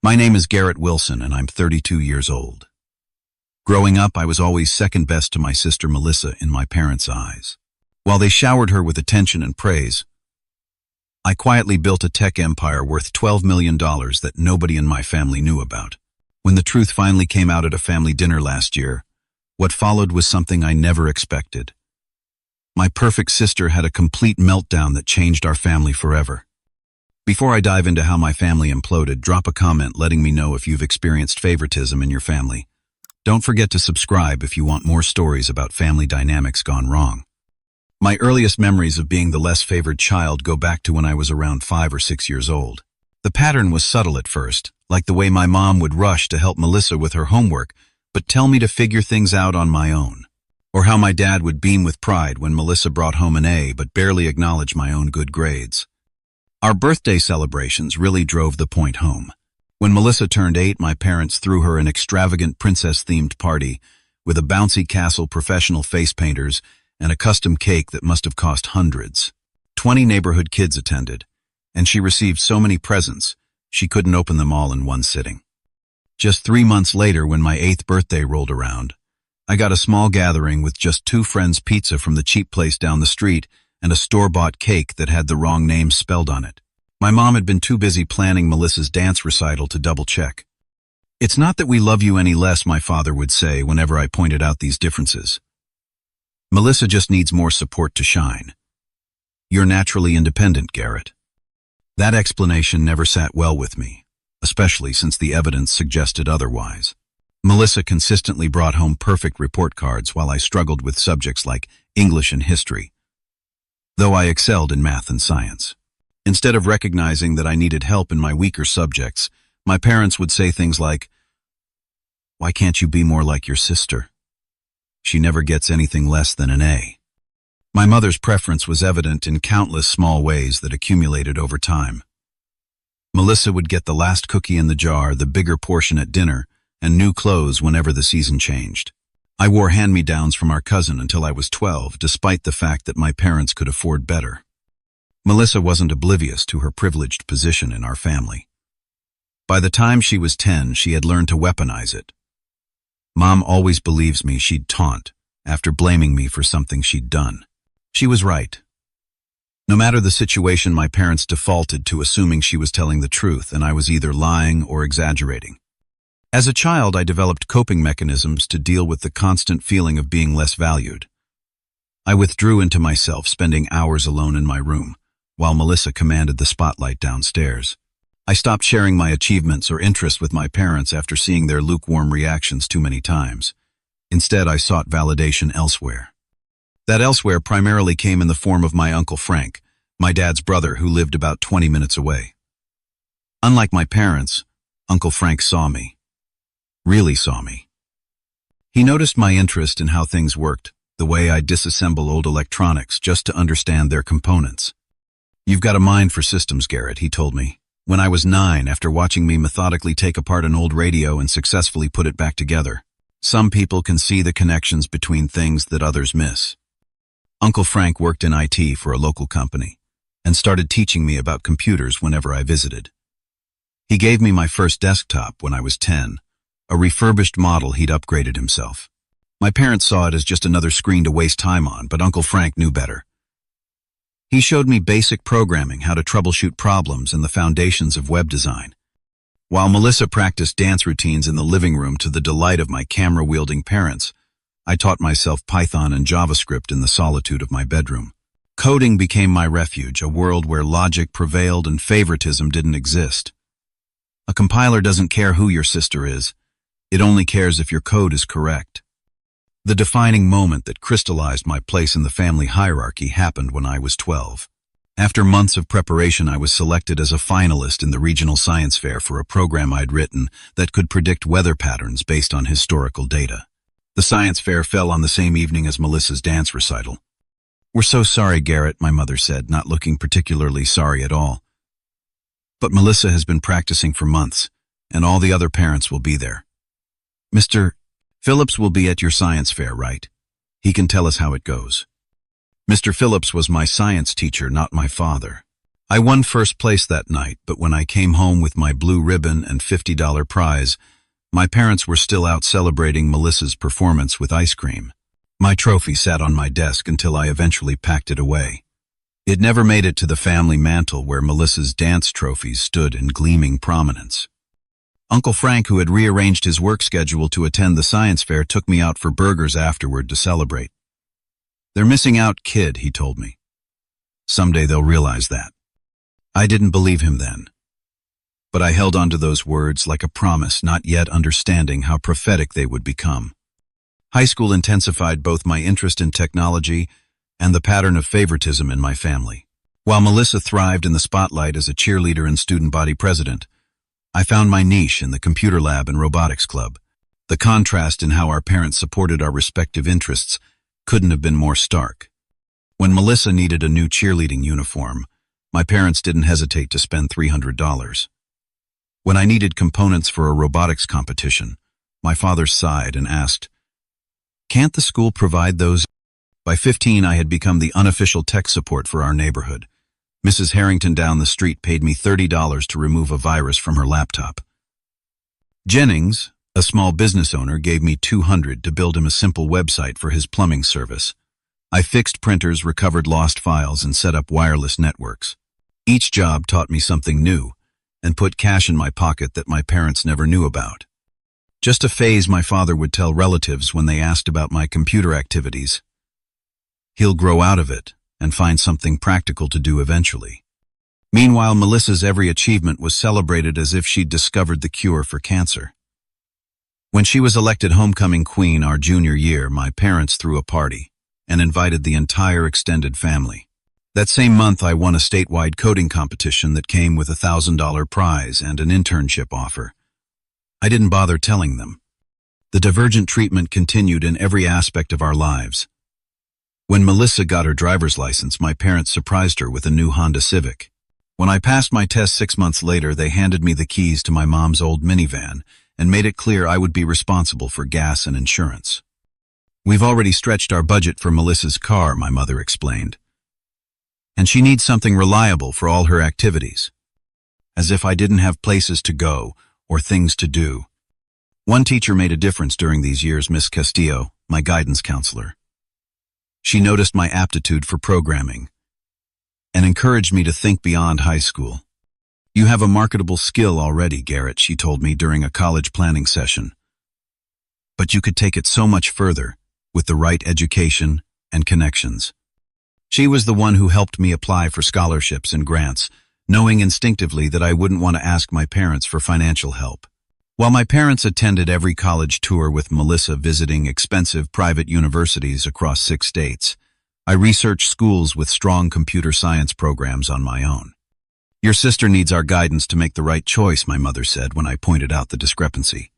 My name is Garrett Wilson, and I'm 32 years old. Growing up, I was always second best to my sister Melissa in my parents' eyes. While they showered her with attention and praise, I quietly built a tech empire worth $12 million that nobody in my family knew about. When the truth finally came out at a family dinner last year, what followed was something I never expected. My perfect sister had a complete meltdown that changed our family forever. Before I dive into how my family imploded, drop a comment letting me know if you've experienced favoritism in your family. Don't forget to subscribe if you want more stories about family dynamics gone wrong. My earliest memories of being the less favored child go back to when I was around 5 or 6 years old. The pattern was subtle at first, like the way my mom would rush to help Melissa with her homework, but tell me to figure things out on my own. Or how my dad would beam with pride when Melissa brought home an A but barely acknowledge my own good grades. Our birthday celebrations really drove the point home. When Melissa turned 8, my parents threw her an extravagant princess-themed party with a bouncy castle, professional face painters, and a custom cake that must have cost hundreds. 20 neighborhood kids attended, and she received so many presents, she couldn't open them all in one sitting. Just 3 months later, when my 8th birthday rolled around, I got a small gathering with just 2 friends' pizza from the cheap place down the street and a store-bought cake that had the wrong name spelled on it. My mom had been too busy planning Melissa's dance recital to double-check. "It's not that we love you any less," my father would say whenever I pointed out these differences. "Melissa just needs more support to shine. You're naturally independent, Garrett." That explanation never sat well with me, especially since the evidence suggested otherwise. Melissa consistently brought home perfect report cards while I struggled with subjects like English and history, though I excelled in math and science. Instead of recognizing that I needed help in my weaker subjects, my parents would say things like, "Why can't you be more like your sister? She never gets anything less than an A." My mother's preference was evident in countless small ways that accumulated over time. Melissa would get the last cookie in the jar, the bigger portion at dinner, and new clothes whenever the season changed. I wore hand-me-downs from our cousin until I was 12, despite the fact that my parents could afford better. Melissa wasn't oblivious to her privileged position in our family. By the time she was 10, she had learned to weaponize it. Mom always believes me she'd taunt after blaming me for something she'd done. She was right. No matter the situation, my parents defaulted to assuming she was telling the truth and I was either lying or exaggerating. As a child, I developed coping mechanisms to deal with the constant feeling of being less valued. I withdrew into myself, spending hours alone in my room, while Melissa commanded the spotlight downstairs. I stopped sharing my achievements or interests with my parents after seeing their lukewarm reactions too many times. Instead, I sought validation elsewhere. That elsewhere primarily came in the form of my Uncle Frank, my dad's brother who lived about 20 minutes away. Unlike my parents, Uncle Frank saw me. Really saw me. He noticed my interest in how things worked, the way I disassemble old electronics just to understand their components. "You've got a mind for systems, Garrett," he told me. When I was 9, after watching me methodically take apart an old radio and successfully put it back together. "Some people can see the connections between things that others miss." Uncle Frank worked in IT for a local company and started teaching me about computers whenever I visited. He gave me my first desktop when I was 10, a refurbished model he'd upgraded himself. My parents saw it as just another screen to waste time on, but Uncle Frank knew better. He showed me basic programming, how to troubleshoot problems, and the foundations of web design. While Melissa practiced dance routines in the living room to the delight of my camera-wielding parents, I taught myself Python and JavaScript in the solitude of my bedroom. Coding became my refuge, a world where logic prevailed and favoritism didn't exist. A compiler doesn't care who your sister is. It only cares if your code is correct. The defining moment that crystallized my place in the family hierarchy happened when I was 12. After months of preparation, I was selected as a finalist in the regional science fair for a program I'd written that could predict weather patterns based on historical data. The science fair fell on the same evening as Melissa's dance recital. "We're so sorry, Garrett," my mother said, not looking particularly sorry at all. "But Melissa has been practicing for months, and all the other parents will be there. Mr. Phillips will be at your science fair, right? He can tell us how it goes." Mr. Phillips was my science teacher, not my father. I won first place that night, but when I came home with my blue ribbon and $50 prize, my parents were still out celebrating Melissa's performance with ice cream. My trophy sat on my desk until I eventually packed it away. It never made it to the family mantle where Melissa's dance trophies stood in gleaming prominence. Uncle Frank, who had rearranged his work schedule to attend the science fair, took me out for burgers afterward to celebrate. "They're missing out, kid," he told me. "Someday they'll realize that." I didn't believe him then, but I held on to those words like a promise, not yet understanding how prophetic they would become. High school intensified both my interest in technology and the pattern of favoritism in my family. While Melissa thrived in the spotlight as a cheerleader and student body president, I found my niche in the computer lab and robotics club. The contrast in how our parents supported our respective interests couldn't have been more stark. When Melissa needed a new cheerleading uniform, my parents didn't hesitate to spend $300. When I needed components for a robotics competition, my father sighed and asked, "Can't the school provide those?" By 15, I had become the unofficial tech support for our neighborhood. Mrs. Harrington down the street paid me $30 to remove a virus from her laptop. Jennings, a small business owner, gave me $200 to build him a simple website for his plumbing service. I fixed printers, recovered lost files, and set up wireless networks. Each job taught me something new and put cash in my pocket that my parents never knew about. Just a phase my father would tell relatives when they asked about my computer activities. He'll grow out of it and find something practical to do eventually. Meanwhile, Melissa's every achievement was celebrated as if she'd discovered the cure for cancer. When she was elected homecoming queen our junior year, my parents threw a party and invited the entire extended family. That same month, I won a statewide coding competition that came with a $1,000 prize and an internship offer. I didn't bother telling them. The divergent treatment continued in every aspect of our lives. When Melissa got her driver's license, my parents surprised her with a new Honda Civic. When I passed my test 6 months later, they handed me the keys to my mom's old minivan and made it clear I would be responsible for gas and insurance. "We've already stretched our budget for Melissa's car," my mother explained. "And she needs something reliable for all her activities." As if I didn't have places to go or things to do. One teacher made a difference during these years, Miss Castillo, my guidance counselor. She noticed my aptitude for programming and encouraged me to think beyond high school. "You have a marketable skill already, Garrett," she told me during a college planning session. "But you could take it so much further with the right education and connections." She was the one who helped me apply for scholarships and grants, knowing instinctively that I wouldn't want to ask my parents for financial help. While my parents attended every college tour with Melissa visiting expensive private universities across 6 states, I researched schools with strong computer science programs on my own. "Your sister needs our guidance to make the right choice," my mother said when I pointed out the discrepancy.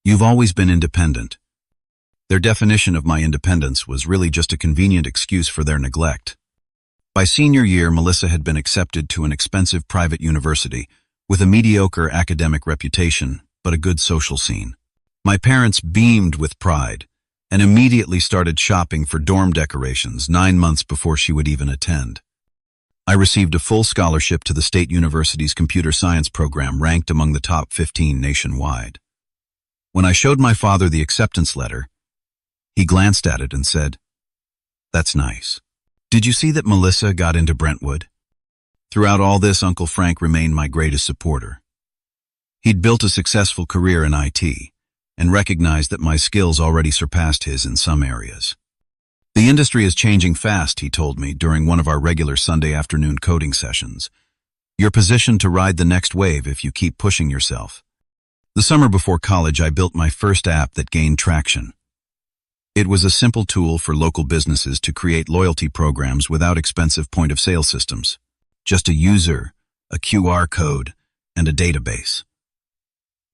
"You've always been independent." Their definition of my independence was really just a convenient excuse for their neglect. By senior year, Melissa had been accepted to an expensive private university with a mediocre academic reputation, but a good social scene. My parents beamed with pride and immediately started shopping for dorm decorations 9 months before she would even attend. I received a full scholarship to the state university's computer science program, ranked among the top 15 nationwide. When I showed my father the acceptance letter, he glanced at it and said, "That's nice. Did you see that Melissa got into Brentwood?" Throughout all this, Uncle Frank remained my greatest supporter. He'd built a successful career in IT and recognized that my skills already surpassed his in some areas. "The industry is changing fast," he told me during one of our regular Sunday afternoon coding sessions. "You're positioned to ride the next wave if you keep pushing yourself." The summer before college, I built my first app that gained traction. It was a simple tool for local businesses to create loyalty programs without expensive point-of-sale systems. Just a user, a QR code, and a database.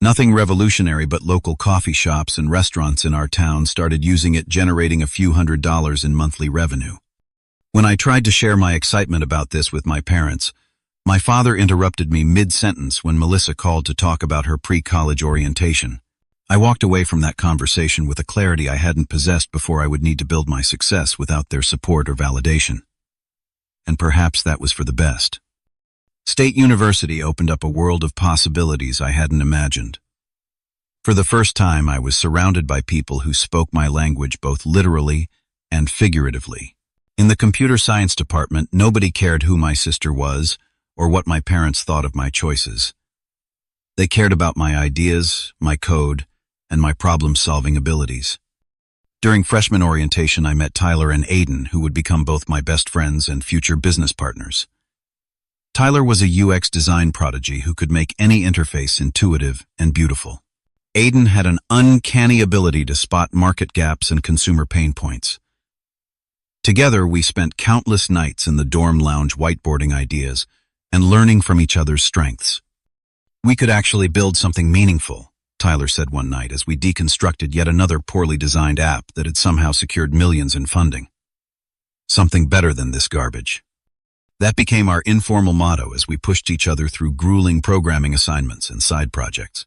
Nothing revolutionary, but local coffee shops and restaurants in our town started using it, generating a few $100s in monthly revenue. When I tried to share my excitement about this with my parents, my father interrupted me mid-sentence when Melissa called to talk about her pre-college orientation. I walked away from that conversation with a clarity I hadn't possessed before. I would need to build my success without their support or validation. And perhaps that was for the best. State University opened up a world of possibilities I hadn't imagined. For the first time, I was surrounded by people who spoke my language both literally and figuratively. In the computer science department, nobody cared who my sister was or what my parents thought of my choices. They cared about my ideas, my code, and my problem-solving abilities. During freshman orientation, I met Tyler and Aiden, who would become both my best friends and future business partners. Tyler was a UX design prodigy who could make any interface intuitive and beautiful. Aiden had an uncanny ability to spot market gaps and consumer pain points. Together, we spent countless nights in the dorm lounge whiteboarding ideas and learning from each other's strengths. "We could actually build something meaningful," Tyler said one night as we deconstructed yet another poorly designed app that had somehow secured millions in funding. "Something better than this garbage." That became our informal motto as we pushed each other through grueling programming assignments and side projects.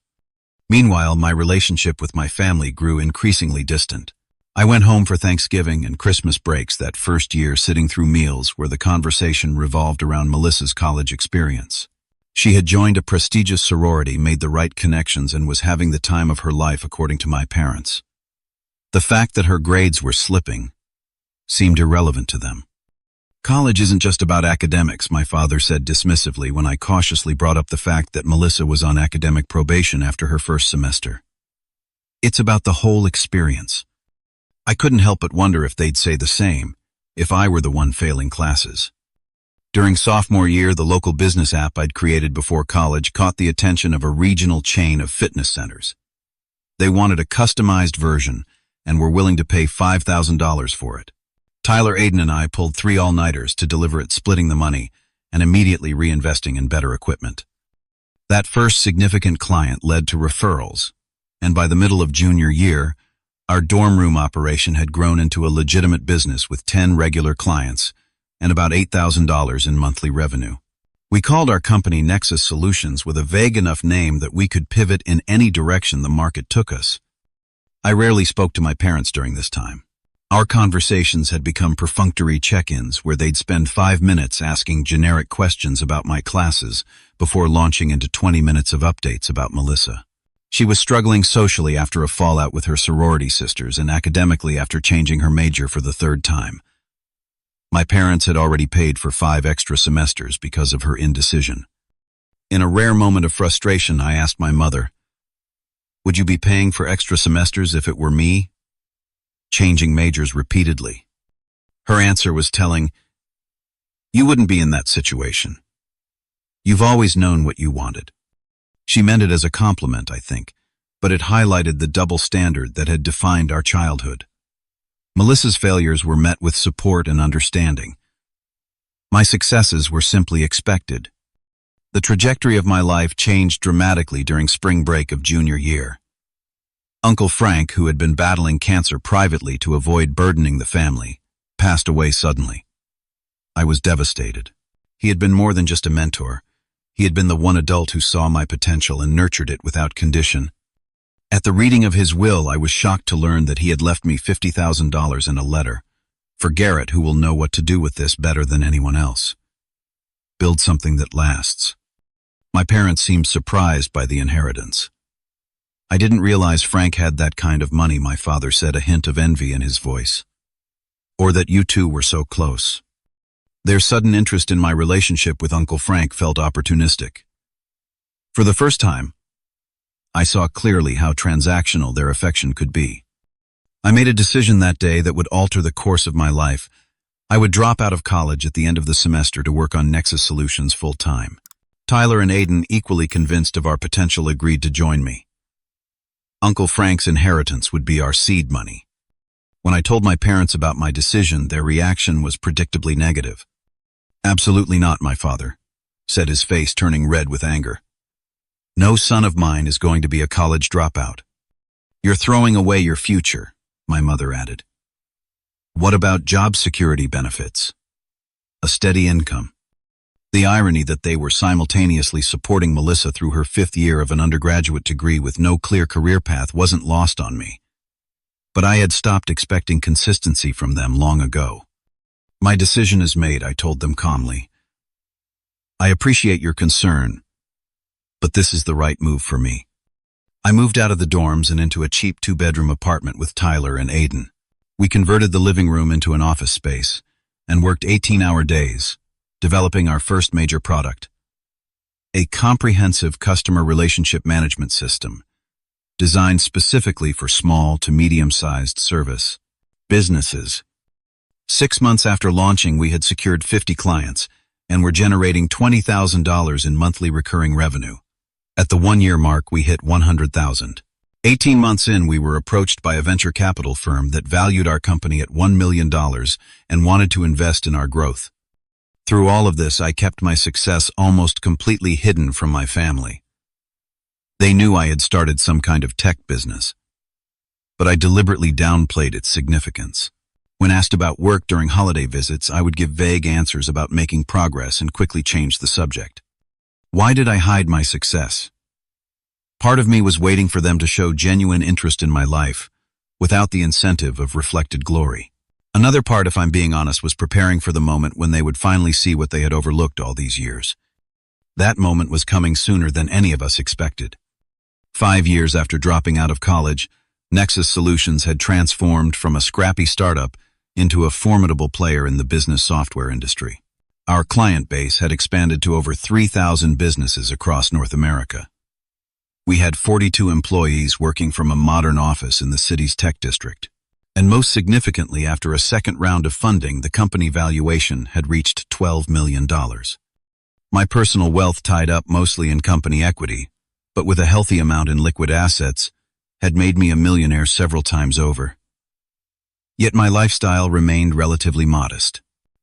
Meanwhile, my relationship with my family grew increasingly distant. I went home for Thanksgiving and Christmas breaks that first year, sitting through meals where the conversation revolved around Melissa's college experience. She had joined a prestigious sorority, made the right connections, and was having the time of her life according to my parents. The fact that her grades were slipping seemed irrelevant to them. "College isn't just about academics," my father said dismissively when I cautiously brought up the fact that Melissa was on academic probation after her first semester. "It's about the whole experience." I couldn't help but wonder if they'd say the same, if I were the one failing classes. During sophomore year, the local business app I'd created before college caught the attention of a regional chain of fitness centers. They wanted a customized version and were willing to pay $5,000 for it. Tyler, Aiden, and I pulled 3 all-nighters to deliver it, splitting the money and immediately reinvesting in better equipment. That first significant client led to referrals, and by the middle of junior year, our dorm room operation had grown into a legitimate business with 10 regular clients and about $8,000 in monthly revenue. We called our company Nexus Solutions, with a vague enough name that we could pivot in any direction the market took us. I rarely spoke to my parents during this time. Our conversations had become perfunctory check-ins where they'd spend 5 minutes asking generic questions about my classes before launching into 20 minutes of updates about Melissa. She was struggling socially after a fallout with her sorority sisters and academically after changing her major for the 3rd time. My parents had already paid for 5 extra semesters because of her indecision. In a rare moment of frustration, I asked my mother, "Would you be paying for extra semesters if it were me?" Changing majors repeatedly. Her answer was telling, "You wouldn't be in that situation. You've always known what you wanted." She meant it as a compliment, I think, but it highlighted the double standard that had defined our childhood. Melissa's failures were met with support and understanding. My successes were simply expected. The trajectory of my life changed dramatically during spring break of junior year. Uncle Frank, who had been battling cancer privately to avoid burdening the family, passed away suddenly. I was devastated. He had been more than just a mentor. He had been the one adult who saw my potential and nurtured it without condition. At the reading of his will, I was shocked to learn that he had left me $50,000 in a letter. "For Garrett, who will know what to do with this better than anyone else. Build something that lasts." My parents seemed surprised by the inheritance. "I didn't realize Frank had that kind of money," my father said, a hint of envy in his voice. "Or that you two were so close." Their sudden interest in my relationship with Uncle Frank felt opportunistic. For the first time, I saw clearly how transactional their affection could be. I made a decision that day that would alter the course of my life. I would drop out of college at the end of the semester to work on Nexus Solutions full-time. Tyler and Aiden, equally convinced of our potential, agreed to join me. Uncle Frank's inheritance would be our seed money. When I told my parents about my decision, their reaction was predictably negative. "Absolutely not," my father said, his face turning red with anger. "No son of mine is going to be a college dropout." "You're throwing away your future," my mother added. "What about job security benefits? A steady income?" The irony that they were simultaneously supporting Melissa through her 5th year of an undergraduate degree with no clear career path wasn't lost on me. But I had stopped expecting consistency from them long ago. "My decision is made," I told them calmly. I appreciate your concern, but this is the right move for me. I moved out of the dorms and into a cheap 2-bedroom apartment with Tyler and Aiden. We converted the living room into an office space and worked 18-hour days, developing our first major product, a comprehensive customer relationship management system designed specifically for small to medium-sized service businesses. 6 months after launching, we had secured 50 clients and were generating $20,000 in monthly recurring revenue. At the 1-year mark, we hit $100,000. 18 months in, we were approached by a venture capital firm that valued our company at $1 million and wanted to invest in our growth. Through all of this, I kept my success almost completely hidden from my family. They knew I had started some kind of tech business, but I deliberately downplayed its significance. When asked about work during holiday visits, I would give vague answers about making progress and quickly change the subject. Why did I hide my success? Part of me was waiting for them to show genuine interest in my life, without the incentive of reflected glory. Another part, if I'm being honest, was preparing for the moment when they would finally see what they had overlooked all these years. That moment was coming sooner than any of us expected. 5 years after dropping out of college, Nexus Solutions had transformed from a scrappy startup into a formidable player in the business software industry. Our client base had expanded to over 3,000 businesses across North America. We had 42 employees working from a modern office in the city's tech district. And most significantly, after a second round of funding, the company valuation had reached $12 million. My personal wealth, tied up mostly in company equity, but with a healthy amount in liquid assets, had made me a millionaire several times over. Yet my lifestyle remained relatively modest.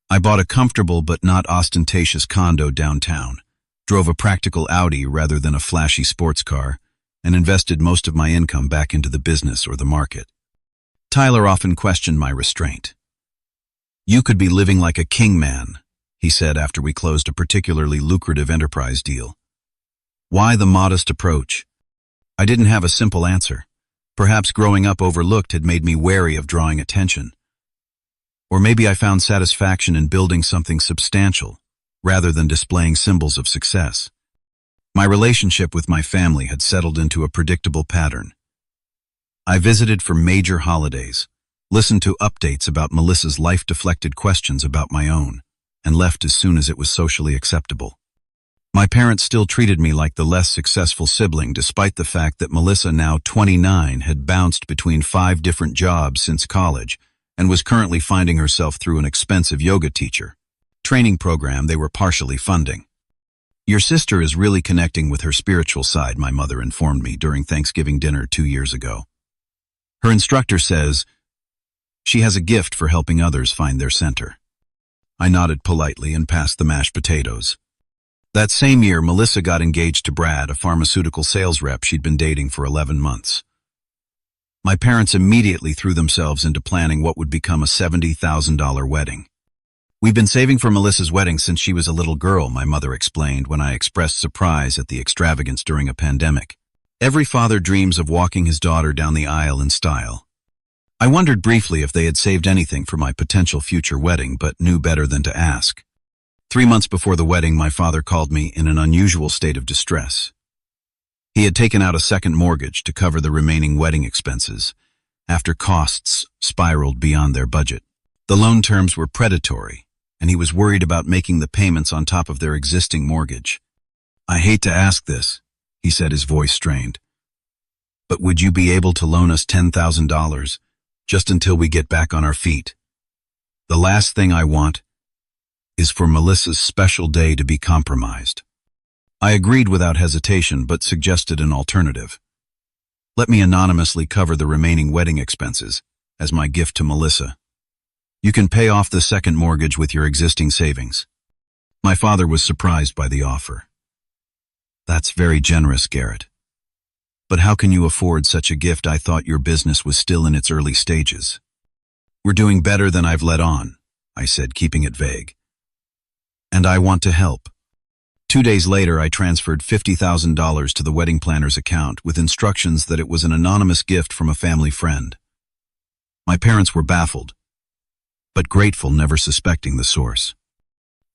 I bought a comfortable but not ostentatious condo downtown, drove a practical Audi rather than a flashy sports car, and invested most of my income back into the business or the market. Tyler often questioned my restraint. "You could be living like a king, man," he said after we closed a particularly lucrative enterprise deal. Why the modest approach? I didn't have a simple answer. Perhaps growing up overlooked had made me wary of drawing attention. Or maybe I found satisfaction in building something substantial, rather than displaying symbols of success. My relationship with my family had settled into a predictable pattern. I visited for major holidays, listened to updates about Melissa's life-deflected questions about my own, and left as soon as it was socially acceptable. My parents still treated me like the less successful sibling, despite the fact that Melissa, now 29, had bounced between 5 different jobs since college and was currently finding herself through an expensive yoga teacher training program they were partially funding. "Your sister is really connecting with her spiritual side," my mother informed me during Thanksgiving dinner 2 years ago. "Her instructor says she has a gift for helping others find their center." I nodded politely and passed the mashed potatoes. That same year, Melissa got engaged to Brad, a pharmaceutical sales rep she'd been dating for 11 months. My parents immediately threw themselves into planning what would become a $70,000 wedding. "We've been saving for Melissa's wedding since she was a little girl," my mother explained when I expressed surprise at the extravagance during a pandemic. "Every father dreams of walking his daughter down the aisle in style." I wondered briefly if they had saved anything for my potential future wedding, but knew better than to ask. 3 months before the wedding, my father called me in an unusual state of distress. He had taken out a second mortgage to cover the remaining wedding expenses, after costs spiraled beyond their budget. The loan terms were predatory, and he was worried about making the payments on top of their existing mortgage. "I hate to ask this," he said, his voice strained, "but would you be able to loan us $10,000 just until we get back on our feet? The last thing I want is for Melissa's special day to be compromised." I agreed without hesitation, but suggested an alternative. "Let me anonymously cover the remaining wedding expenses as my gift to Melissa. You can pay off the second mortgage with your existing savings." My father was surprised by the offer. "That's very generous, Garrett. But how can you afford such a gift? I thought your business was still in its early stages." "We're doing better than I've let on," I said, keeping it vague. "And I want to help." 2 days later, I transferred $50,000 to the wedding planner's account with instructions that it was an anonymous gift from a family friend. My parents were baffled, but grateful, never suspecting the source.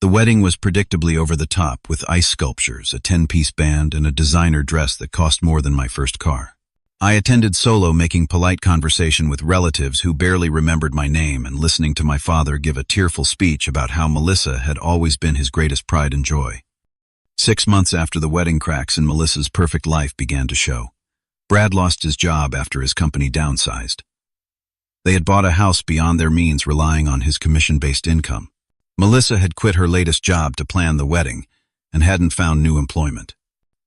The wedding was predictably over the top, with ice sculptures, a 10-piece band, and a designer dress that cost more than my first car. I attended solo, making polite conversation with relatives who barely remembered my name and listening to my father give a tearful speech about how Melissa had always been his greatest pride and joy. 6 months after the wedding, cracks in Melissa's perfect life began to show. Brad lost his job after his company downsized. They had bought a house beyond their means, relying on his commission-based income. Melissa had quit her latest job to plan the wedding and hadn't found new employment.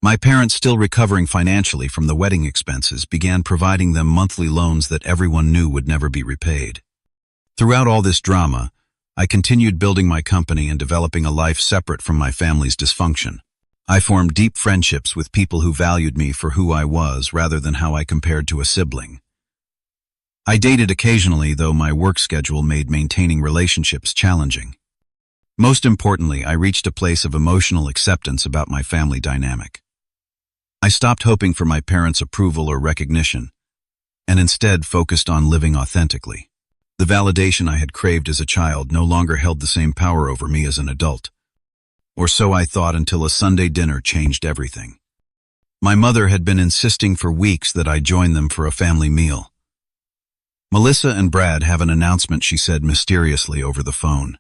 My parents, still recovering financially from the wedding expenses, began providing them monthly loans that everyone knew would never be repaid. Throughout all this drama, I continued building my company and developing a life separate from my family's dysfunction. I formed deep friendships with people who valued me for who I was rather than how I compared to a sibling. I dated occasionally, though my work schedule made maintaining relationships challenging. Most importantly, I reached a place of emotional acceptance about my family dynamic. I stopped hoping for my parents' approval or recognition, and instead focused on living authentically. The validation I had craved as a child no longer held the same power over me as an adult. Or so I thought, until a Sunday dinner changed everything. My mother had been insisting for weeks that I join them for a family meal. "Melissa and Brad have an announcement," she said mysteriously over the phone.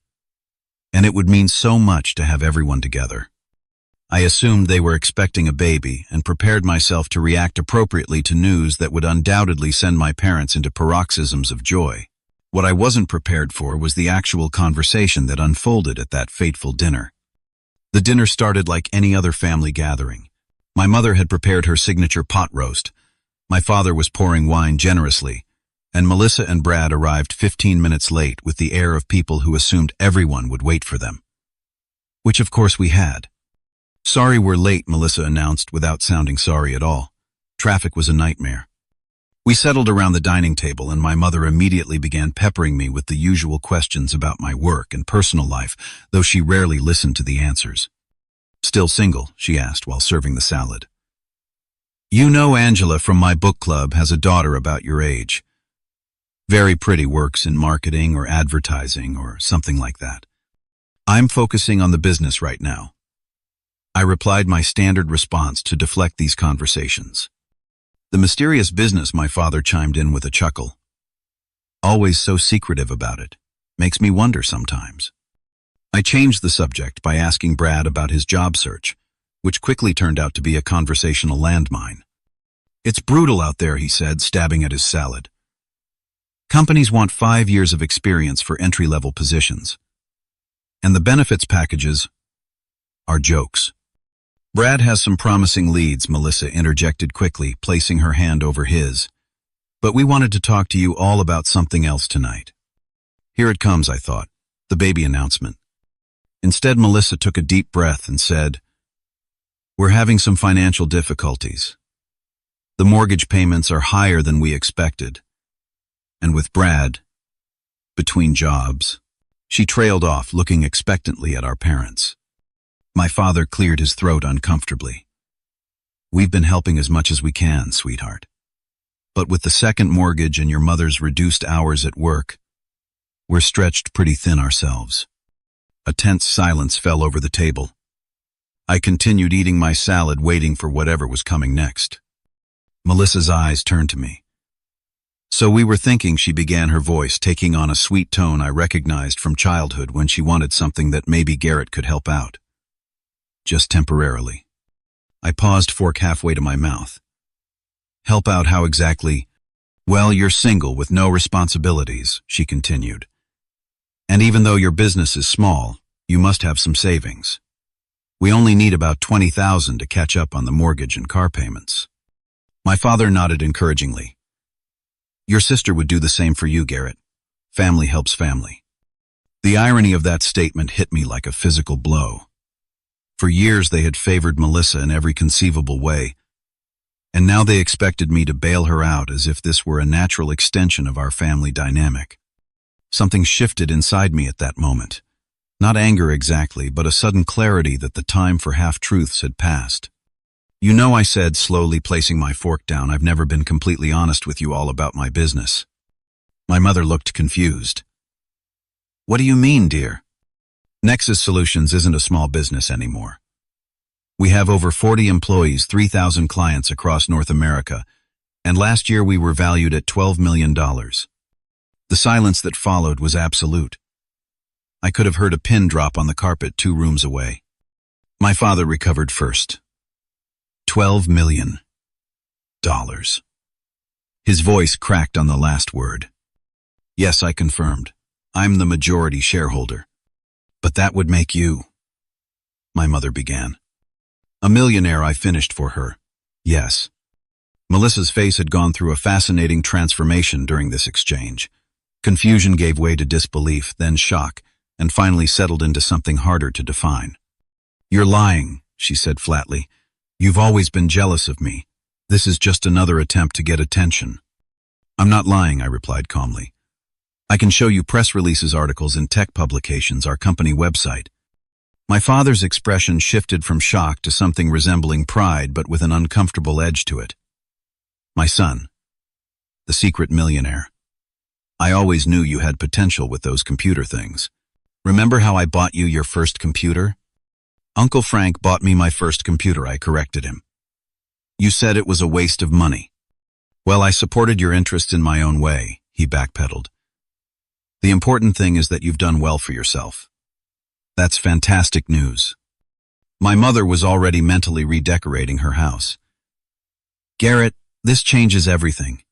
"And it would mean so much to have everyone together." I assumed they were expecting a baby and prepared myself to react appropriately to news that would undoubtedly send my parents into paroxysms of joy. What I wasn't prepared for was the actual conversation that unfolded at that fateful dinner. The dinner started like any other family gathering. My mother had prepared her signature pot roast. My father was pouring wine generously, and Melissa and Brad arrived 15 minutes late with the air of people who assumed everyone would wait for them. Which of course we had. "Sorry we're late," Melissa announced without sounding sorry at all. "Traffic was a nightmare." We settled around the dining table, and my mother immediately began peppering me with the usual questions about my work and personal life, though she rarely listened to the answers. "Still single?" she asked while serving the salad. "You know Angela from my book club has a daughter about your age. Very pretty, works in marketing or advertising or something like that. I'm focusing on the business right now." I replied, my standard response to deflect these conversations. "The mysterious business," my father chimed in with a chuckle. "Always so secretive about it. Makes me wonder sometimes." I changed the subject by asking Brad about his job search, which quickly turned out to be a conversational landmine. "It's brutal out there," he said, stabbing at his salad. "Companies want 5 years of experience for entry-level positions. And the benefits packages are jokes." "Brad has some promising leads," Melissa interjected quickly, placing her hand over his. "But we wanted to talk to you all about something else tonight." Here it comes, I thought, the baby announcement. Instead, Melissa took a deep breath and said, "We're having some financial difficulties. The mortgage payments are higher than we expected. And with Brad, between jobs." She trailed off, looking expectantly at our parents. My father cleared his throat uncomfortably. "We've been helping as much as we can, sweetheart. But with the second mortgage and your mother's reduced hours at work, we're stretched pretty thin ourselves." A tense silence fell over the table. I continued eating my salad, waiting for whatever was coming next. Melissa's eyes turned to me. "So we were thinking," she began, her voice taking on a sweet tone I recognized from childhood when she wanted something, "that maybe Garrett could help out. Just temporarily." I paused, fork halfway to my mouth. "Help out how exactly?" "Well, you're single with no responsibilities," she continued. "And even though your business is small, you must have some savings. We only need about $20,000 to catch up on the mortgage and car payments." My father nodded encouragingly. "Your sister would do the same for you, Garrett. Family helps family." The irony of that statement hit me like a physical blow. For years they had favored Melissa in every conceivable way, and now they expected me to bail her out as if this were a natural extension of our family dynamic. Something shifted inside me at that moment. Not anger exactly, but a sudden clarity that the time for half-truths had passed. "You know," I said, slowly placing my fork down, "I've never been completely honest with you all about my business." My mother looked confused. "What do you mean, dear?" Nexus Solutions isn't a small business anymore. We have over 40 employees, 3,000 clients across North America, and last year we were valued at $12 million. The silence that followed was absolute. I could have heard a pin drop on the carpet 2 rooms away. My father recovered first. $12 million. His voice cracked on the last word. Yes, I confirmed. I'm the majority shareholder. But that would make you, my mother began. A millionaire, I finished for her. Yes. Melissa's face had gone through a fascinating transformation during this exchange. Confusion gave way to disbelief, then shock, and finally settled into something harder to define. You're lying, she said flatly. You've always been jealous of me. This is just another attempt to get attention. I'm not lying, I replied calmly. I can show you press releases, articles in tech publications, our company website. My father's expression shifted from shock to something resembling pride, but with an uncomfortable edge to it. My son, the secret millionaire. I always knew you had potential with those computer things. Remember how I bought you your first computer? Uncle Frank bought me my first computer, I corrected him. You said it was a waste of money. Well, I supported your interests in my own way, he backpedaled. The important thing is that you've done well for yourself. That's fantastic news. My mother was already mentally redecorating her house. Garrett, this changes everything.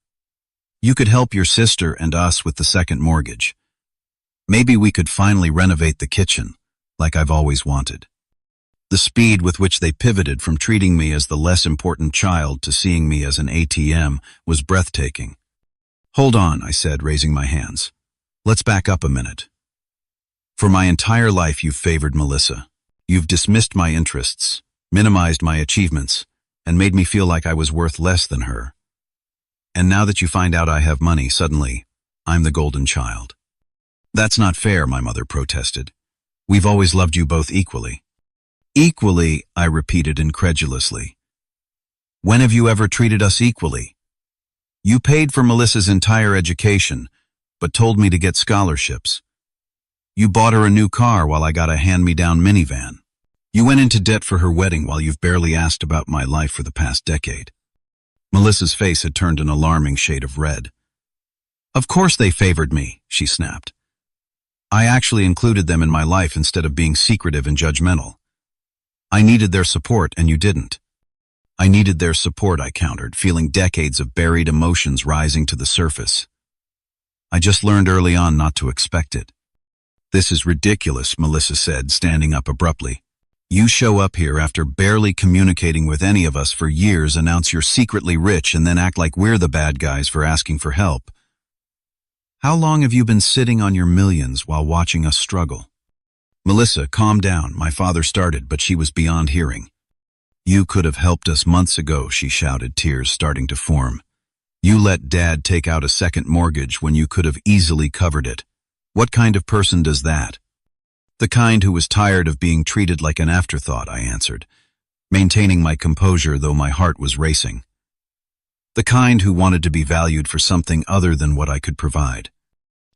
You could help your sister and us with the second mortgage. Maybe we could finally renovate the kitchen, like I've always wanted. The speed with which they pivoted from treating me as the less important child to seeing me as an ATM was breathtaking. Hold on, I said, raising my hands. Let's back up a minute. For my entire life you've favored Melissa. You've dismissed my interests, minimized my achievements, and made me feel like I was worth less than her. And now that you find out I have money, suddenly, I'm the golden child. That's not fair, my mother protested. We've always loved you both equally. Equally, I repeated incredulously. When have you ever treated us equally? You paid for Melissa's entire education, but told me to get scholarships. You bought her a new car while I got a hand-me-down minivan. You went into debt for her wedding while you've barely asked about my life for the past decade. Melissa's face had turned an alarming shade of red. Of course they favored me, she snapped. I actually included them in my life instead of being secretive and judgmental. I needed their support and you didn't. I needed their support, I countered, feeling decades of buried emotions rising to the surface. I just learned early on not to expect it. This is ridiculous, Melissa said, standing up abruptly. You show up here after barely communicating with any of us for years, announce you're secretly rich, and then act like we're the bad guys for asking for help. How long have you been sitting on your millions while watching us struggle? Melissa, calm down, my father started, but she was beyond hearing. You could have helped us months ago, she shouted, tears starting to form. You let Dad take out a second mortgage when you could have easily covered it. What kind of person does that? The kind who was tired of being treated like an afterthought, I answered, maintaining my composure though my heart was racing. The kind who wanted to be valued for something other than what I could provide.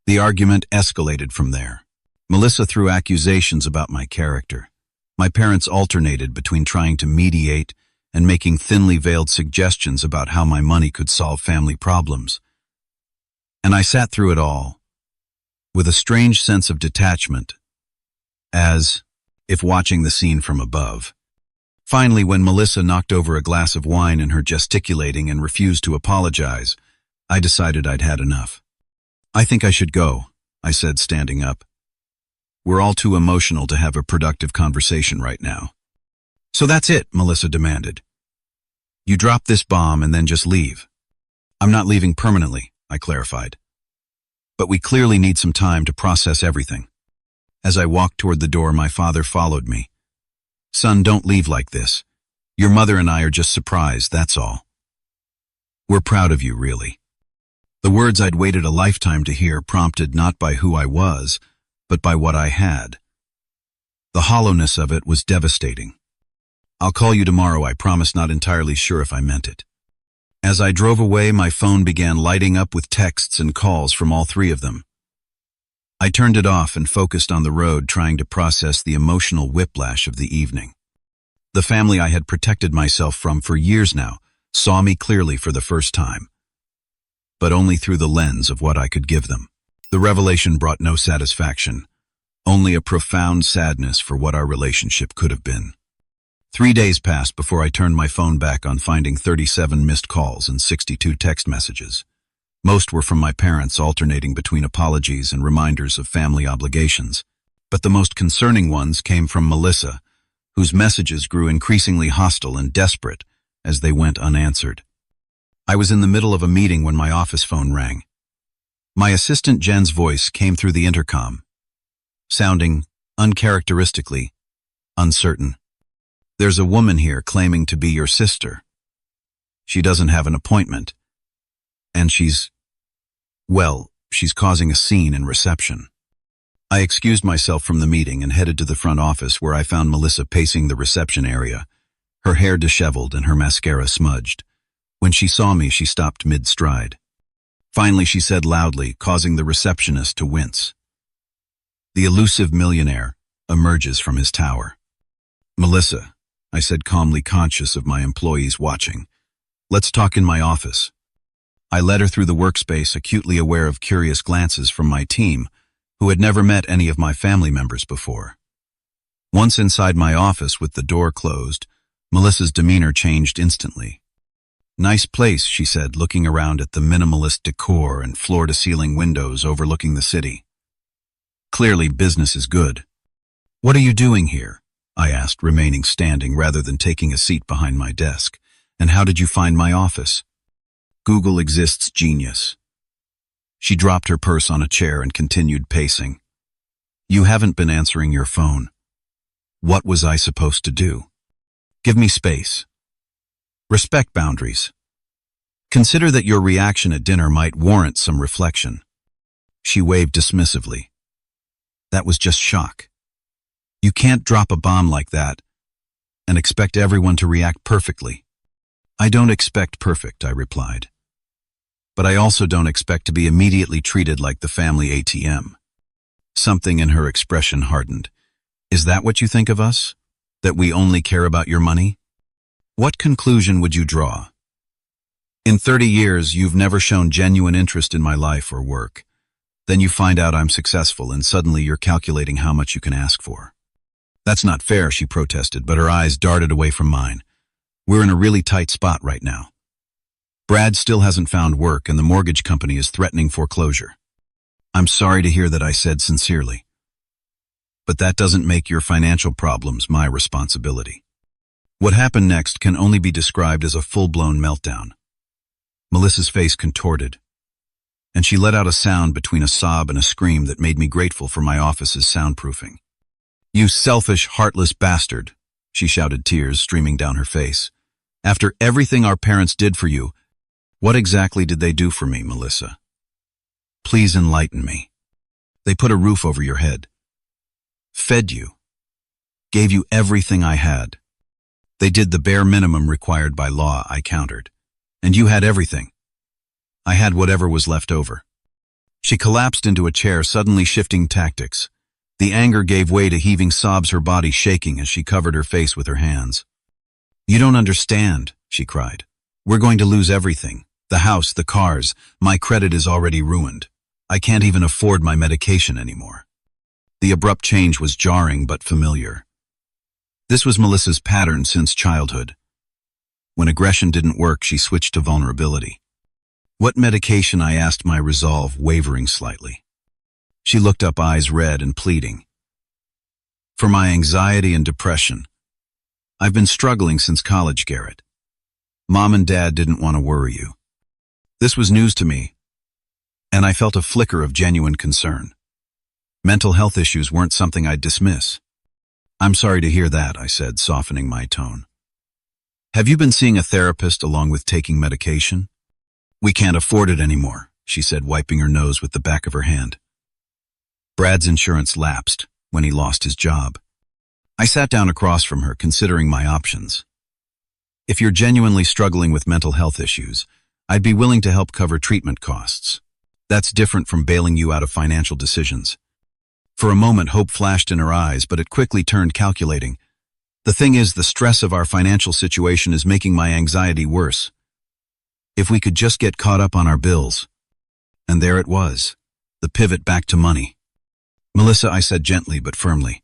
The argument escalated from there. Melissa threw accusations about my character. My parents alternated between trying to mediate and making thinly veiled suggestions about how my money could solve family problems. And I sat through it all, with a strange sense of detachment, as if watching the scene from above. Finally, when Melissa knocked over a glass of wine in her gesticulating and refused to apologize, I decided I'd had enough. I think I should go, I said, standing up. We're all too emotional to have a productive conversation right now. So that's it, Melissa demanded. You drop this bomb and then just leave. I'm not leaving permanently, I clarified. But we clearly need some time to process everything. As I walked toward the door, my father followed me. Son, don't leave like this. Your mother and I are just surprised, that's all. We're proud of you, really. The words I'd waited a lifetime to hear, prompted not by who I was, but by what I had. The hollowness of it was devastating. I'll call you tomorrow, I promised, not entirely sure if I meant it. As I drove away, my phone began lighting up with texts and calls from all three of them. I turned it off and focused on the road, trying to process the emotional whiplash of the evening. The family I had protected myself from for years now saw me clearly for the first time, but only through the lens of what I could give them. The revelation brought no satisfaction, only a profound sadness for what our relationship could have been. 3 days passed before I turned my phone back on, finding 37 missed calls and 62 text messages. Most were from my parents, alternating between apologies and reminders of family obligations. But the most concerning ones came from Melissa, whose messages grew increasingly hostile and desperate as they went unanswered. I was in the middle of a meeting when my office phone rang. My assistant Jen's voice came through the intercom, sounding uncharacteristically uncertain. "There's a woman here claiming to be your sister. She doesn't have an appointment, and she's causing a scene in reception." I excused myself from the meeting and headed to the front office, where I found Melissa pacing the reception area, her hair disheveled and her mascara smudged. When she saw me, she stopped mid-stride. Finally, she said loudly, causing the receptionist to wince. "The elusive millionaire emerges from his tower." "Melissa," I said calmly, conscious of my employees watching, "let's talk in my office." I led her through the workspace, acutely aware of curious glances from my team, who had never met any of my family members before. Once inside my office with the door closed, Melissa's demeanor changed instantly. "Nice place," she said, looking around at the minimalist decor and floor-to-ceiling windows overlooking the city. "Clearly, business is good." "What are you doing here?" I asked, remaining standing rather than taking a seat behind my desk. "And how did you find my office?" "Google exists, genius." She dropped her purse on a chair and continued pacing. "You haven't been answering your phone. What was I supposed to do? Give me space. Respect boundaries. Consider that your reaction at dinner might warrant some reflection." She waved dismissively. "That was just shock. You can't drop a bomb like that and expect everyone to react perfectly." "I don't expect perfect," I replied. "But I also don't expect to be immediately treated like the family ATM." Something in her expression hardened. "Is that what you think of us? That we only care about your money? What conclusion would you draw? In 30 years, you've never shown genuine interest in my life or work. Then you find out I'm successful, and suddenly you're calculating how much you can ask for." "That's not fair," she protested, but her eyes darted away from mine. "We're in a really tight spot right now. Brad still hasn't found work, and the mortgage company is threatening foreclosure." "I'm sorry to hear that," I said sincerely. "But that doesn't make your financial problems my responsibility." What happened next can only be described as a full-blown meltdown. Melissa's face contorted, and she let out a sound between a sob and a scream that made me grateful for my office's soundproofing. "You selfish, heartless bastard," she shouted, tears streaming down her face. "After everything our parents did for you, what exactly did they do for me, Melissa? Please enlighten me." "They put a roof over your head, fed you, gave you everything I had." "They did the bare minimum required by law," I countered. "And you had everything." "I had whatever was left over." She collapsed into a chair, suddenly shifting tactics. The anger gave way to heaving sobs, her body shaking as she covered her face with her hands. "You don't understand," she cried. "We're going to lose everything. The house, the cars. My credit is already ruined. I can't even afford my medication anymore." The abrupt change was jarring but familiar. This was Melissa's pattern since childhood. When aggression didn't work, she switched to vulnerability. "What medication?" I asked, my resolve wavering slightly. She looked up, eyes red and pleading. "For my anxiety and depression. I've been struggling since college, Garrett. Mom and Dad didn't want to worry you." This was news to me, and I felt a flicker of genuine concern. Mental health issues weren't something I'd dismiss. "I'm sorry to hear that," I said, softening my tone. "Have you been seeing a therapist along with taking medication?" "We can't afford it anymore," she said, wiping her nose with the back of her hand. Brad's insurance lapsed when he lost his job. I sat down across from her, considering my options. "If you're genuinely struggling with mental health issues, I'd be willing to help cover treatment costs. That's different from bailing you out of financial decisions. For a moment, hope flashed in her eyes, but it quickly turned calculating. The thing is, the stress of our financial situation is making my anxiety worse. If we could just get caught up on our bills. And there it was, the pivot back to money. Melissa, I said gently but firmly,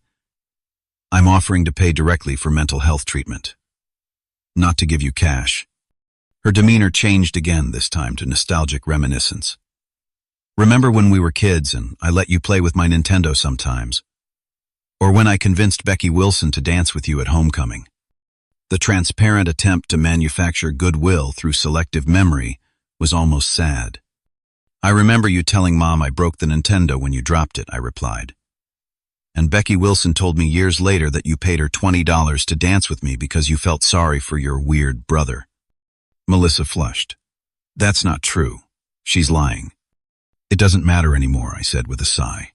I'm offering to pay directly for mental health treatment. Not to give you cash. Her demeanor changed again, this time to nostalgic reminiscence. Remember when we were kids and I let you play with my Nintendo sometimes? Or when I convinced Becky Wilson to dance with you at homecoming? The transparent attempt to manufacture goodwill through selective memory was almost sad. I remember you telling Mom I broke the Nintendo when you dropped it, I replied. And Becky Wilson told me years later that you paid her $20 to dance with me because you felt sorry for your weird brother. Melissa flushed. That's not true. She's lying. It doesn't matter anymore, I said with a sigh.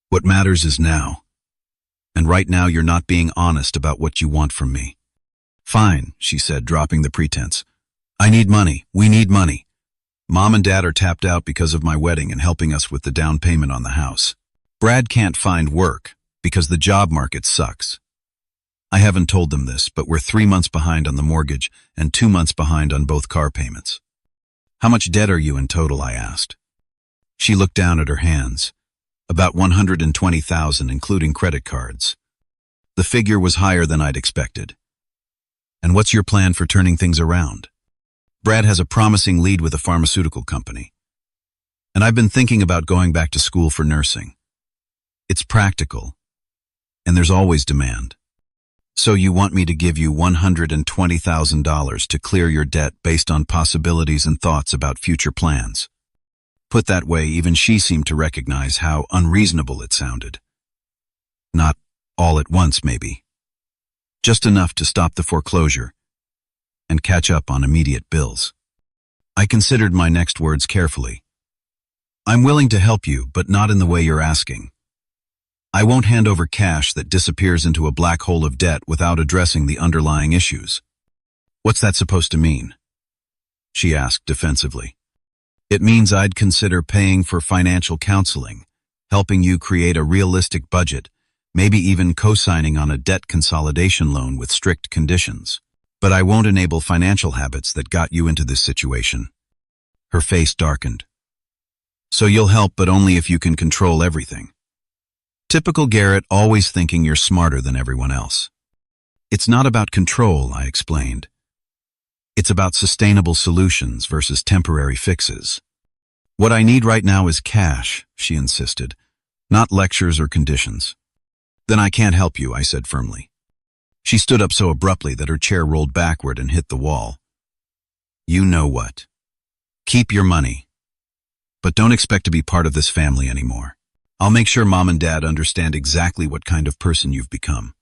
What matters is now. And right now you're not being honest about what you want from me. Fine, she said, dropping the pretense. I need money. We need money. Mom and Dad are tapped out because of my wedding and helping us with the down payment on the house. Brad can't find work because the job market sucks. I haven't told them this, but we're 3 months behind on the mortgage and 2 months behind on both car payments. How much debt are you in total, I asked. She looked down at her hands. About $120,000, including credit cards. The figure was higher than I'd expected. And what's your plan for turning things around? Brad has a promising lead with a pharmaceutical company. And I've been thinking about going back to school for nursing. It's practical, and there's always demand. So you want me to give you $120,000 to clear your debt based on possibilities and thoughts about future plans. Put that way, even she seemed to recognize how unreasonable it sounded. Not all at once, maybe. Just enough to stop the foreclosure and catch up on immediate bills. I considered my next words carefully. I'm willing to help you, but not in the way you're asking. I won't hand over cash that disappears into a black hole of debt without addressing the underlying issues. What's that supposed to mean? She asked defensively. It means I'd consider paying for financial counseling, helping you create a realistic budget, maybe even co-signing on a debt consolidation loan with strict conditions. But I won't enable financial habits that got you into this situation. Her face darkened. So you'll help, but only if you can control everything. Typical Garrett, always thinking you're smarter than everyone else. It's not about control, I explained. It's about sustainable solutions versus temporary fixes. What I need right now is cash, she insisted, not lectures or conditions. Then I can't help you, I said firmly. She stood up so abruptly that her chair rolled backward and hit the wall. You know what? Keep your money. But don't expect to be part of this family anymore. I'll make sure Mom and Dad understand exactly what kind of person you've become.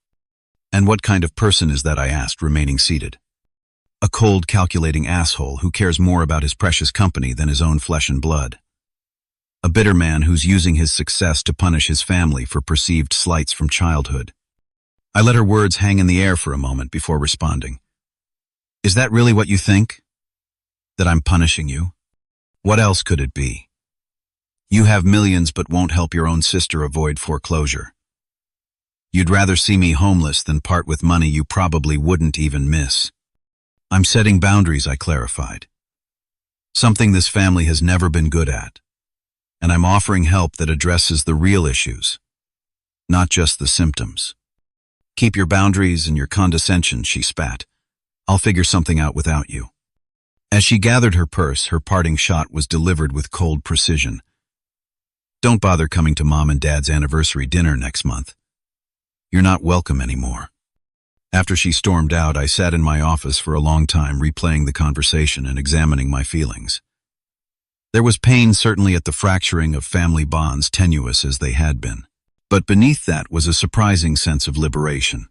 And what kind of person is that, I asked, remaining seated. A cold, calculating asshole who cares more about his precious company than his own flesh and blood. A bitter man who's using his success to punish his family for perceived slights from childhood. I let her words hang in the air for a moment before responding. Is that really what you think? That I'm punishing you? What else could it be? You have millions but won't help your own sister avoid foreclosure. You'd rather see me homeless than part with money you probably wouldn't even miss. I'm setting boundaries, I clarified. Something this family has never been good at. And I'm offering help that addresses the real issues, not just the symptoms. Keep your boundaries and your condescension, she spat. I'll figure something out without you. As she gathered her purse, her parting shot was delivered with cold precision. Don't bother coming to Mom and Dad's anniversary dinner next month. You're not welcome anymore. After she stormed out, I sat in my office for a long time, replaying the conversation and examining my feelings. There was pain certainly at the fracturing of family bonds, tenuous as they had been. But beneath that was a surprising sense of liberation.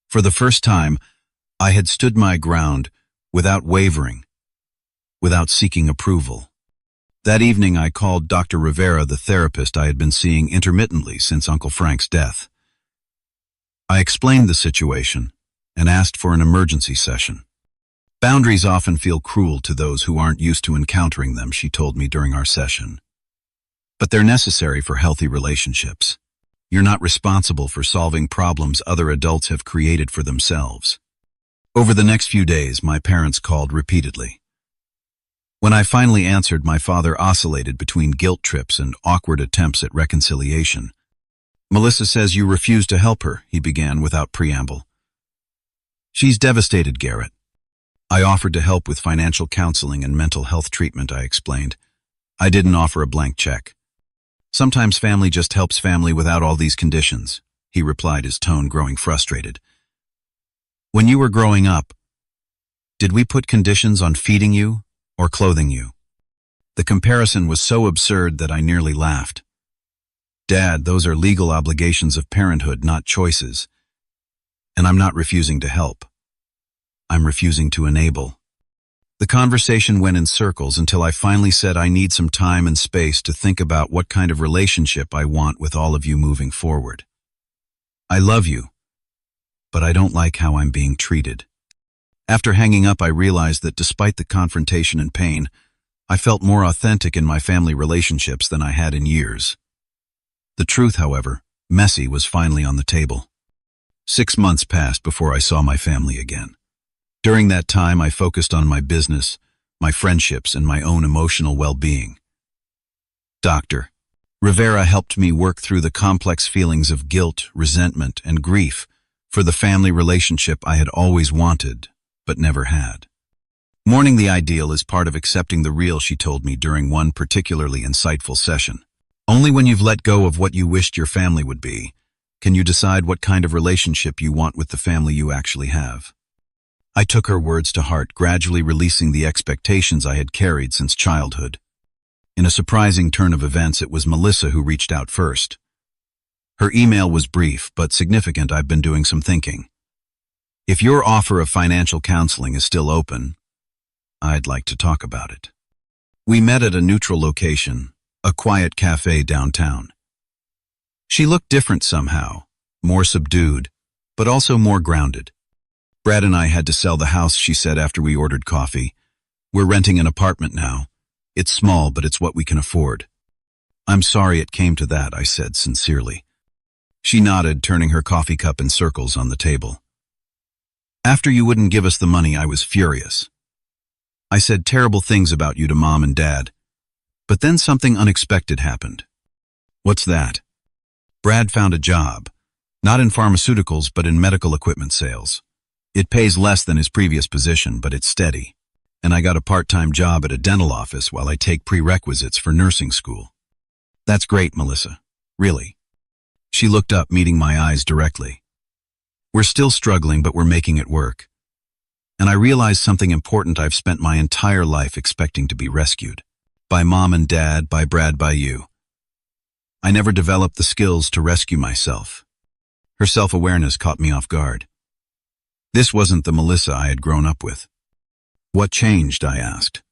For the first time, I had stood my ground without wavering, without seeking approval. That evening I called Dr. Rivera, the therapist I had been seeing intermittently since Uncle Frank's death. I explained the situation and asked for an emergency session. Boundaries often feel cruel to those who aren't used to encountering them, she told me during our session. But they're necessary for healthy relationships. You're not responsible for solving problems other adults have created for themselves. Over the next few days, my parents called repeatedly. When I finally answered, my father oscillated between guilt trips and awkward attempts at reconciliation. "Melissa says you refuse to help her," he began without preamble. "She's devastated, Garrett." "I offered to help with financial counseling and mental health treatment," I explained. "I didn't offer a blank check." "Sometimes family just helps family without all these conditions," he replied, his tone growing frustrated. "When you were growing up, did we put conditions on feeding you or clothing you?" The comparison was so absurd that I nearly laughed. "Dad, those are legal obligations of parenthood, not choices. And I'm not refusing to help. I'm refusing to enable." The conversation went in circles until I finally said I need some time and space to think about what kind of relationship I want with all of you moving forward. "I love you, but I don't like how I'm being treated." After hanging up, I realized that despite the confrontation and pain, I felt more authentic in my family relationships than I had in years. The truth, however, messy, was finally on the table. 6 months passed before I saw my family again. During that time, I focused on my business, my friendships, and my own emotional well-being. Dr. Rivera helped me work through the complex feelings of guilt, resentment, and grief for the family relationship I had always wanted, but never had. "Mourning the ideal is part of accepting the real," she told me during one particularly insightful session. "Only when you've let go of what you wished your family would be, can you decide what kind of relationship you want with the family you actually have." I took her words to heart, gradually releasing the expectations I had carried since childhood. In a surprising turn of events, it was Melissa who reached out first. Her email was brief but significant. "I've been doing some thinking. If your offer of financial counseling is still open, I'd like to talk about it." We met at a neutral location, a quiet cafe downtown. She looked different somehow, more subdued, but also more grounded. "Brad and I had to sell the house," she said after we ordered coffee. "We're renting an apartment now. It's small, but it's what we can afford." "I'm sorry it came to that," I said sincerely. She nodded, turning her coffee cup in circles on the table. "After you wouldn't give us the money, I was furious. I said terrible things about you to Mom and Dad. But then something unexpected happened." "What's that?" "Brad found a job, not in pharmaceuticals, but in medical equipment sales. It pays less than his previous position, but it's steady. And I got a part-time job at a dental office while I take prerequisites for nursing school." "That's great, Melissa. Really." She looked up, meeting my eyes directly. "We're still struggling, but we're making it work. And I realized something important. I've spent my entire life expecting to be rescued. By Mom and Dad, by Brad, by you. I never developed the skills to rescue myself." Her self-awareness caught me off guard. This wasn't the Melissa I had grown up with. "What changed?" I asked.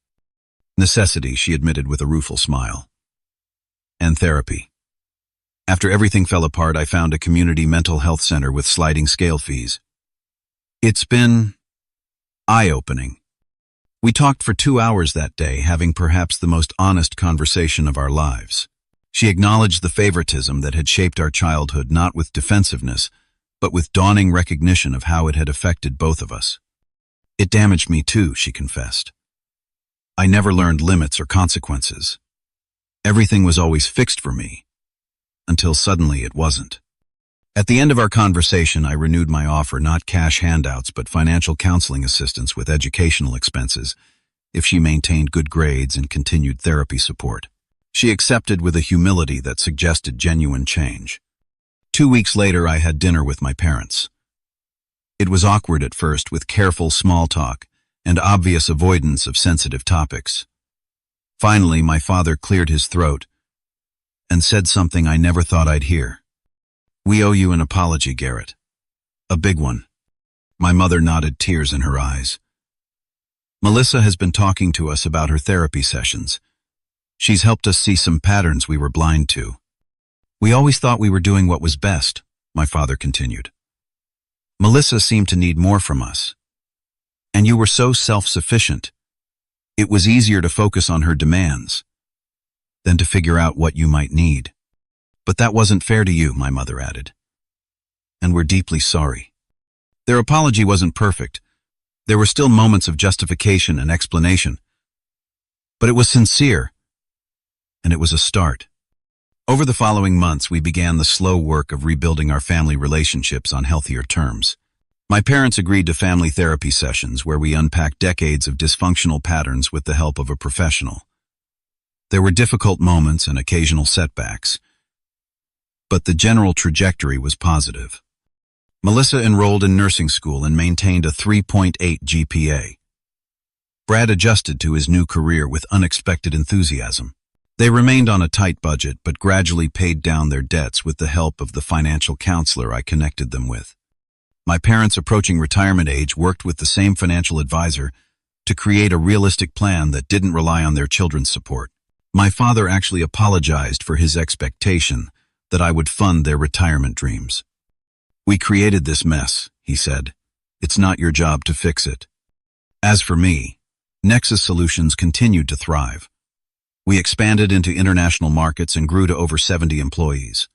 "Necessity," she admitted with a rueful smile. "And therapy. After everything fell apart, I found a community mental health center with sliding scale fees. It's been eye-opening." We talked for 2 hours that day, having perhaps the most honest conversation of our lives. She acknowledged the favoritism that had shaped our childhood, not with defensiveness, but with dawning recognition of how it had affected both of us. "It damaged me too," she confessed. "I never learned limits or consequences. Everything was always fixed for me, until suddenly it wasn't." At the end of our conversation, I renewed my offer, not cash handouts, but financial counseling assistance with educational expenses, if she maintained good grades and continued therapy support. She accepted with a humility that suggested genuine change. 2 weeks later, I had dinner with my parents. It was awkward at first, with careful small talk and obvious avoidance of sensitive topics. Finally, my father cleared his throat and said something I never thought I'd hear. "We owe you an apology, Garrett. A big one." My mother nodded, tears in her eyes. "Melissa has been talking to us about her therapy sessions. She's helped us see some patterns we were blind to. We always thought we were doing what was best," my father continued. "Melissa seemed to need more from us. And you were so self-sufficient. It was easier to focus on her demands. then to figure out what you might need. But that wasn't fair to you, my mother added. And we're deeply sorry. Their apology wasn't perfect. There were still moments of justification and explanation. But it was sincere, and it was a start. Over the following months, we began the slow work of rebuilding our family relationships on healthier terms. My parents agreed to family therapy sessions where we unpacked decades of dysfunctional patterns with the help of a professional. There were difficult moments and occasional setbacks, but the general trajectory was positive. Melissa enrolled in nursing school and maintained a 3.8 GPA. Brad adjusted to his new career with unexpected enthusiasm. They remained on a tight budget but gradually paid down their debts with the help of the financial counselor I connected them with. My parents, approaching retirement age, worked with the same financial advisor to create a realistic plan that didn't rely on their children's support. My father actually apologized for his expectation that I would fund their retirement dreams. "We created this mess," he said. "It's not your job to fix it." As for me, Nexus Solutions continued to thrive. We expanded into international markets and grew to over 70 employees.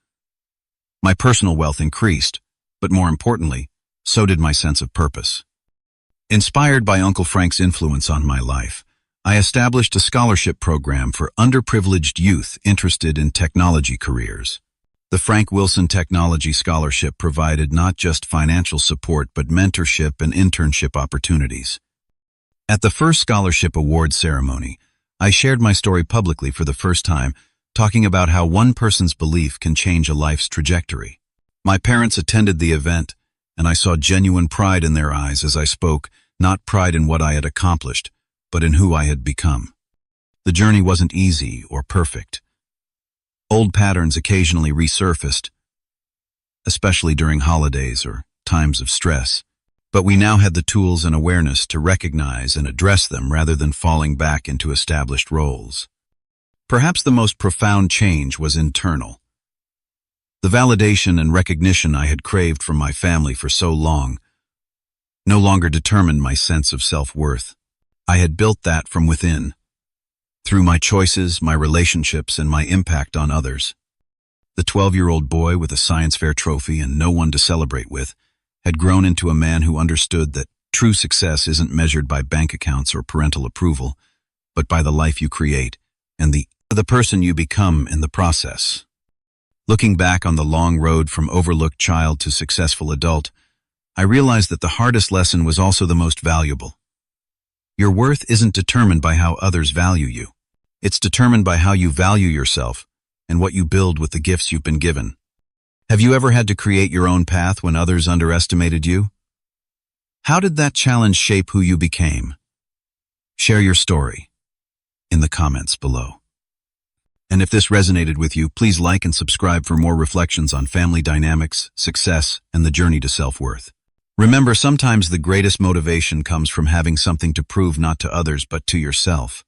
My personal wealth increased, but more importantly, so did my sense of purpose. Inspired by Uncle Frank's influence on my life, I established a scholarship program for underprivileged youth interested in technology careers. The Frank Wilson Technology Scholarship provided not just financial support but mentorship and internship opportunities. At the first scholarship award ceremony, I shared my story publicly for the first time, talking about how one person's belief can change a life's trajectory. My parents attended the event, and I saw genuine pride in their eyes as I spoke, not pride in what I had accomplished, but in who I had become. The journey wasn't easy or perfect. Old patterns occasionally resurfaced, especially during holidays or times of stress. But we now had the tools and awareness to recognize and address them rather than falling back into established roles. Perhaps the most profound change was internal. The validation and recognition I had craved from my family for so long no longer determined my sense of self-worth. I had built that from within, through my choices, my relationships, and my impact on others. The 12-year-old boy with a science fair trophy and no one to celebrate with had grown into a man who understood that true success isn't measured by bank accounts or parental approval, but by the life you create and the person you become in the process. Looking back on the long road from overlooked child to successful adult, I realized that the hardest lesson was also the most valuable. Your worth isn't determined by how others value you. It's determined by how you value yourself and what you build with the gifts you've been given. Have you ever had to create your own path when others underestimated you? How did that challenge shape who you became? Share your story in the comments below. And if this resonated with you, please like and subscribe for more reflections on family dynamics, success, and the journey to self-worth. Remember, sometimes the greatest motivation comes from having something to prove not to others but to yourself.